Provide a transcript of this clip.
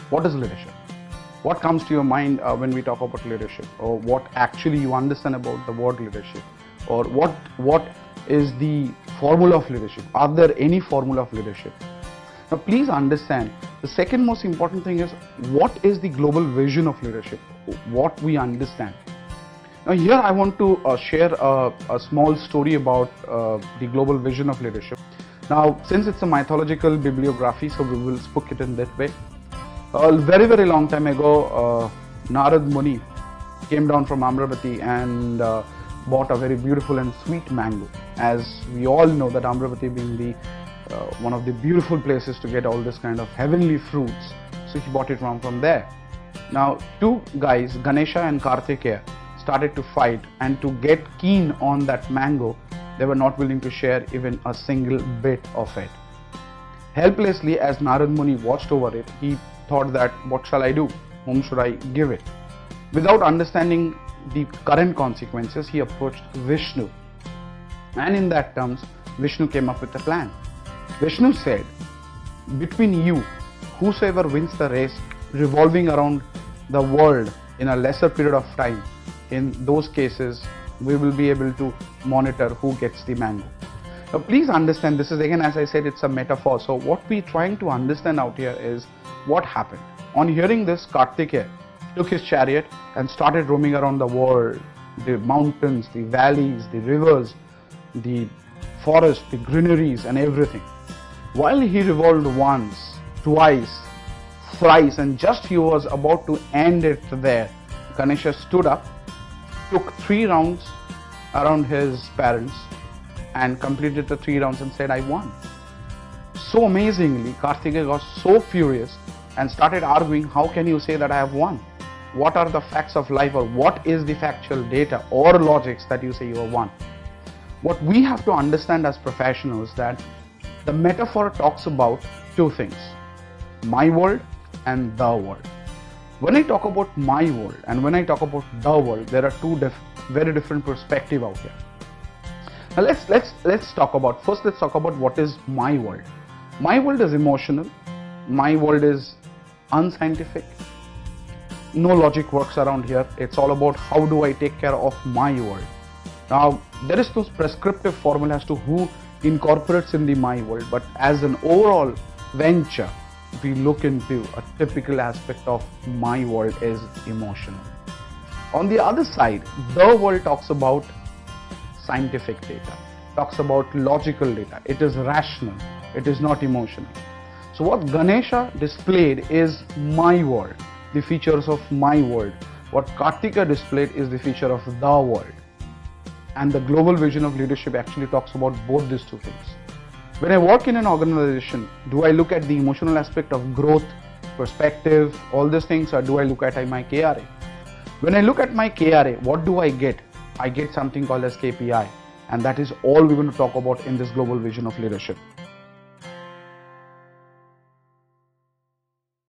What is leadership? What comes to your mind when we talk about leadership, or what actually you understand about the word leadership, or what is the formula of leadership? Are there any formula of leadership? Now please understand, the second most important thing is, what is the global vision of leadership? What we understand. Now here I want to share a small story about the global vision of leadership. Now since it's a mythological bibliography, so we will spook it in that way. A very long time ago, Narad Muni came down from Amravati and bought a very beautiful and sweet mango. As we all know that Amravati being the one of the beautiful places to get all this kind of heavenly fruits, so he bought it from there. Now two guys, Ganesha and Kartikeya, started to fight, and to get keen on that mango, they were not willing to share even a single bit of it. Helplessly, as Narad Muni watched over it, he thought that, what shall I do? Whom should I give it? Without understanding the current consequences, he approached Vishnu, and in that terms Vishnu came up with a plan. Vishnu said, between you, whosoever wins the race revolving around the world in a lesser period of time, in those cases we will be able to monitor who gets the mango. Now please understand, this is again, as I said, it's a metaphor. So what we're trying to understand out here is what happened. On hearing this, Kartikeya took his chariot and started roaming around the world, the mountains, the valleys, the rivers, the forest, the greeneries and everything. While he revolved once, twice, thrice, and just he was about to end it there, Ganesha stood up, took 3 rounds around his parents and completed the 3 rounds and said, I won. So amazingly, Kartikeya got so furious and started arguing, how can you say that I have won? What are the facts of life, or what is the factual data or logics that you say you have won? What we have to understand as professionals, that the metaphor talks about 2 things, my world and the world. When I talk about my world and when I talk about the world, there are 2 very different perspectives out here. Now let's talk about, first let's talk about what is my world. My world is emotional, my world is unscientific, no logic works around here. It's all about how do I take care of my world. Now there is no prescriptive formula as to who incorporates in the my world, but as an overall venture, we look into a typical aspect of my world is emotional. On the other side, the world talks about scientific data, talks about logical data. It is rational, it is not emotional. So what Ganesha displayed is my world, the features of my world. What Kartikeya displayed is the feature of the world. And the global vision of leadership actually talks about both these 2 things. When I work in an organization, do I look at the emotional aspect of growth, perspective, all these things, or do I look at my KRA? When I look at my KRA, what do I get? I get something called as KPI, and that is all we're going to talk about in this global vision of leadership.